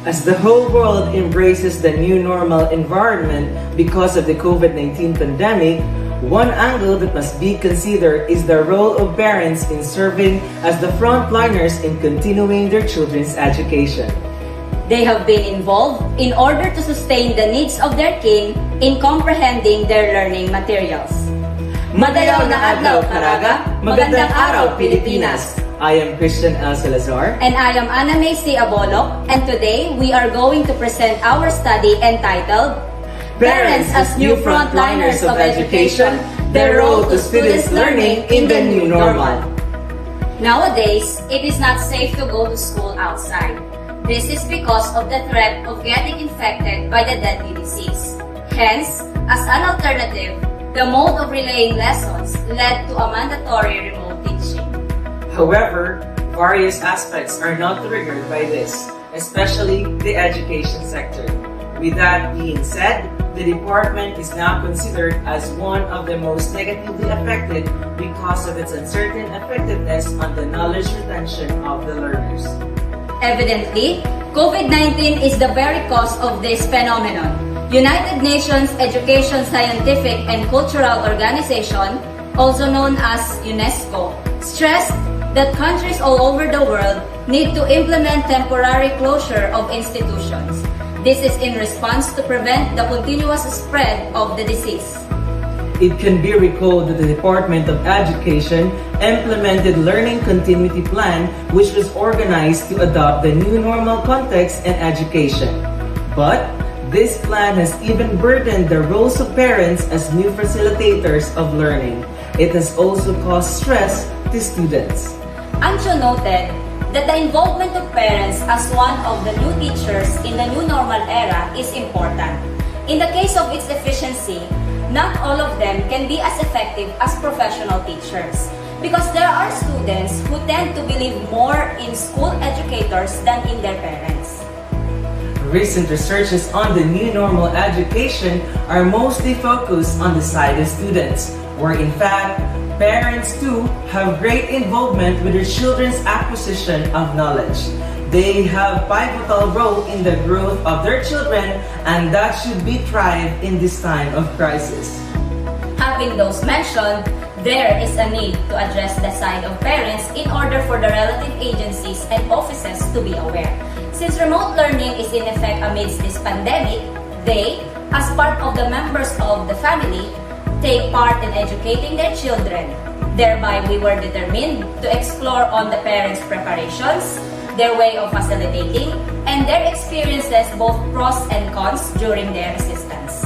As the whole world embraces the new normal environment because of the COVID-19 pandemic, one angle that must be considered is the role of parents in serving as the frontliners in continuing their children's education. They have been involved in order to sustain the needs of their kin in comprehending their learning materials. Madayaw na adlaw, Caraga! Magandang araw, Pilipinas! I am Christian L. Salazar. And I am Anna Macy Aboloc. And today, we are going to present our study entitled Parents as New Frontliners of Education, Their Role to Students' Learning in the New Normal. Nowadays, it is not safe to go to school outside. This is because of the threat of getting infected by the deadly disease. Hence, as an alternative, the mode of relaying lessons led to a mandatory remote teaching. However, various aspects are not triggered by this, especially the education sector. With that being said, the department is now considered as one of the most negatively affected because of its uncertain effectiveness on the knowledge retention of the learners. Evidently, COVID-19 is the very cause of this phenomenon. United Nations Education, Scientific and Cultural Organization, also known as UNESCO, stressed that countries all over the world need to implement temporary closure of institutions. This is in response to prevent the continuous spread of the disease. It can be recalled that the Department of Education implemented Learning Continuity Plan, which was organized to adopt the new normal context in education. But this plan has even burdened the roles of parents as new facilitators of learning. It has also caused stress to students. Ancho noted that the involvement of parents as one of the new teachers in the new normal era is important. In the case of its efficiency, not all of them can be as effective as professional teachers because there are students who tend to believe more in school educators than in their parents. Recent researches on the new normal education are mostly focused on the side of students, where in fact, parents too have great involvement with their children's acquisition of knowledge. They have a pivotal role in the growth of their children, and that should be tried in this time of crisis. Having those mentioned, there is a need to address the side of parents in order for the relative agencies and offices to be aware. Since remote learning is in effect amidst this pandemic, they, as part of the members of the family, take part in educating their children. Thereby, we were determined to explore on the parents' preparations, their way of facilitating, and their experiences, both pros and cons, during their assistance.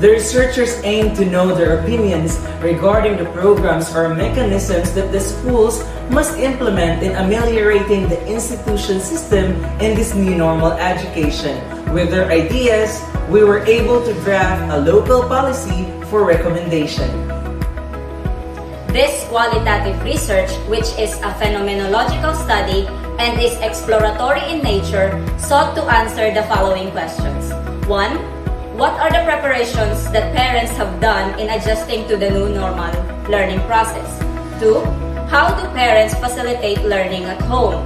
The researchers aim to know their opinions regarding the programs or mechanisms that the schools must implement in ameliorating the institution system in this new normal education. With their ideas, we were able to draft a local policy for recommendation. This Qualitative research, which is a phenomenological study and is exploratory in nature, sought to answer the following questions. 1. What are the preparations that parents have done in adjusting to the new normal learning process? 2. How do parents facilitate learning at home?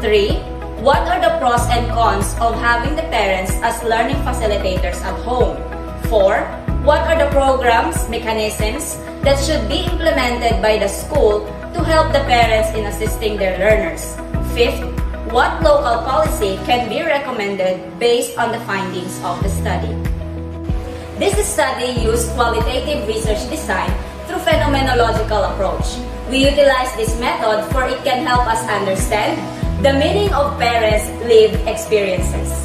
3. What are the pros and cons of having the parents as learning facilitators at home? 4. What are the programs, mechanisms that should be implemented by the school to help the parents in assisting their learners? 5th, what local policy can be recommended based on the findings of the study? This study used qualitative research design through phenomenological approach. We utilize this method for it can help us understand the meaning of parents' lived experiences.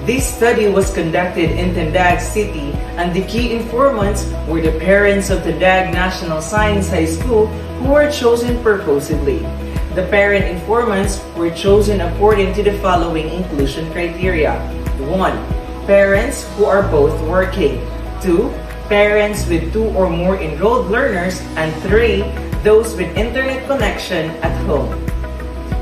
This study was conducted in Tandag City, and the key informants were the parents of Tandag National Science High School who were chosen purposely. The parent informants were chosen according to the following inclusion criteria. 1. Parents who are both working. 2. Parents with 2 or more enrolled learners. And 3. Those with internet connection at home.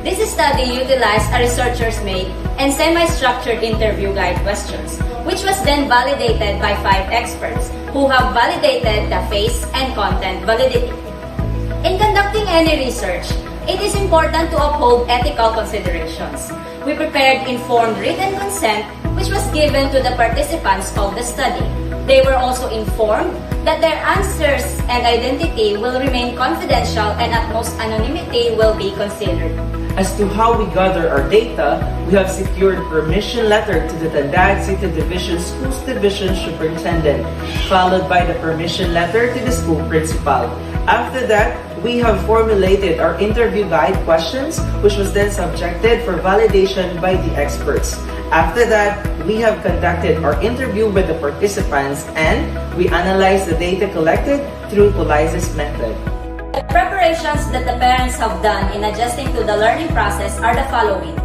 This study utilized a researcher's made and semi-structured interview guide questions, which was then validated by 5 experts who have validated the face and content validity. In conducting any research, it is important to uphold ethical considerations. we prepared informed written consent which was given to the participants of the study. They were also informed that their answers and identity will remain confidential and utmost anonymity will be considered. As to how we gather our data, we have secured permission letter to the Tandag City Division Schools Division Superintendent, followed by the permission letter to the school principal. After that, we have formulated our interview guide questions, which was then subjected for validation by the experts. After that, we have conducted our interview with the participants and we analyzed the data collected through Polize's method. The preparations that the parents have done in adjusting to the learning process are the following.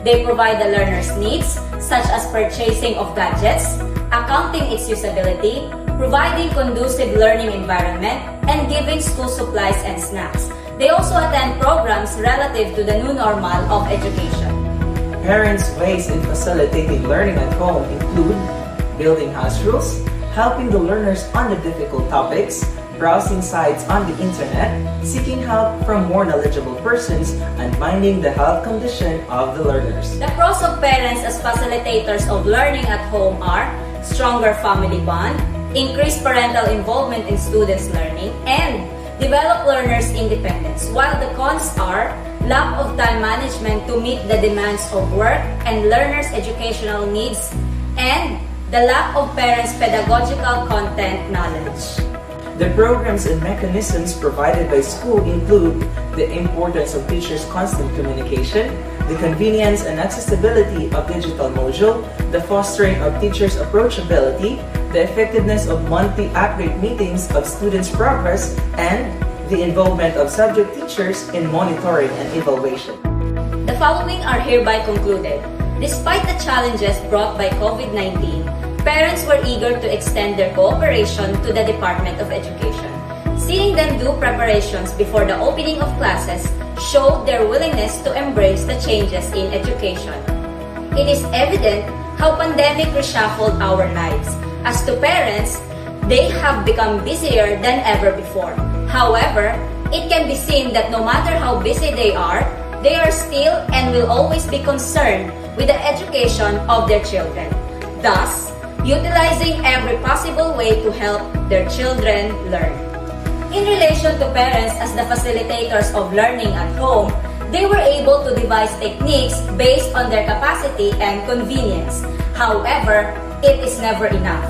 They provide the learner's needs, such as purchasing of gadgets, accounting its usability, providing conducive learning environment, and giving school supplies and snacks. They also attend programs relative to the new normal of education. Parents' ways in facilitating learning at home include building house rules, helping the learners on the difficult topics, browsing sites on the internet, seeking help from more knowledgeable persons, and minding the health condition of the learners. The pros of parents as facilitators of learning at home are stronger family bond, increased parental involvement in students' learning, and develop learners' independence, while the cons are lack of time management to meet the demands of work and learners' educational needs, and the lack of parents' pedagogical content knowledge. The programs and mechanisms provided by school include the importance of teachers' constant communication, the convenience and accessibility of digital module, the fostering of teachers' approachability, the effectiveness of monthly update meetings of students' progress, and the involvement of subject teachers in monitoring and evaluation. The following are hereby concluded. Despite the challenges brought by COVID-19, parents were eager to extend their cooperation to the Department of Education. Seeing them do preparations before the opening of classes showed their willingness to embrace the changes in education. It is evident how pandemic reshuffled our lives. As to parents, they have become busier than ever before. However, it can be seen that no matter how busy they are still and will always be concerned with the education of their children. Thus, utilizing every possible way to help their children learn. In relation to parents as the facilitators of learning at home, they were able to devise techniques based on their capacity and convenience. However, it is never enough.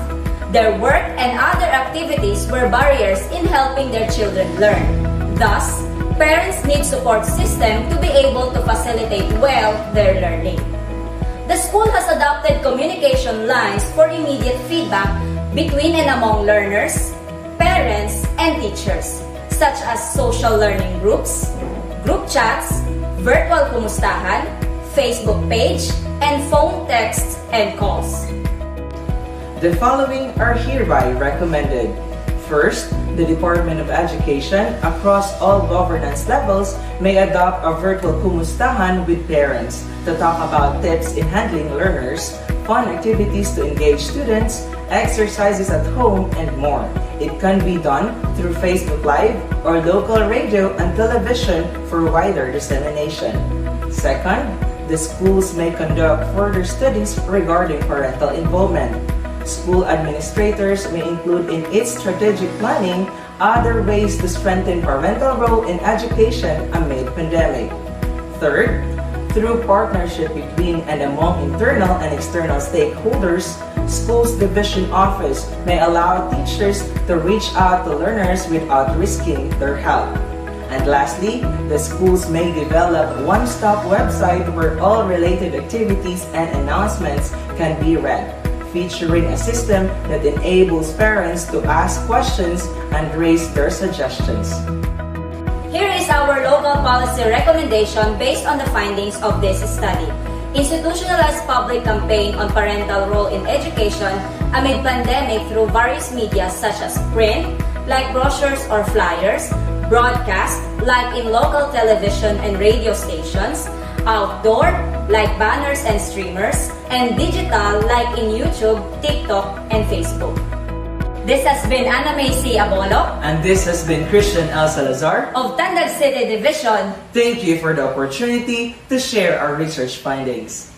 Their work and other activities were barriers in helping their children learn. Thus, parents need support system to be able to facilitate well their learning. The school has adopted communication lines for immediate feedback between and among learners, parents, and teachers, such as social learning groups, group chats, virtual kumustahan, Facebook page, and phone texts and calls. The following are hereby recommended. First, the Department of Education across all governance levels may adopt a virtual kumustahan with parents to talk about tips in handling learners, fun activities to engage students, exercises at home, and more. It can be done through Facebook Live or local radio and television for wider dissemination. Second, the schools may conduct further studies regarding parental involvement. School administrators may include in its strategic planning other ways to strengthen parental role in education amid pandemic. Third, through partnership between and among internal and external stakeholders, schools division office may allow teachers to reach out to learners without risking their health. And lastly, the schools may develop a one-stop website where all related activities and announcements can be read, featuring a system that enables parents to ask questions and raise their suggestions. Here is our local policy recommendation based on the findings of this study. Institutionalized public campaign on parental role in education amid pandemic through various media such as print, like brochures or flyers, broadcast, like in local television and radio stations, outdoor, like banners and streamers, and digital, like in YouTube, TikTok, and Facebook. This has been Ana Macy Aboloc And this has been Christian L. Salazar. of Tandag City Division. Thank you for the opportunity to share our research findings.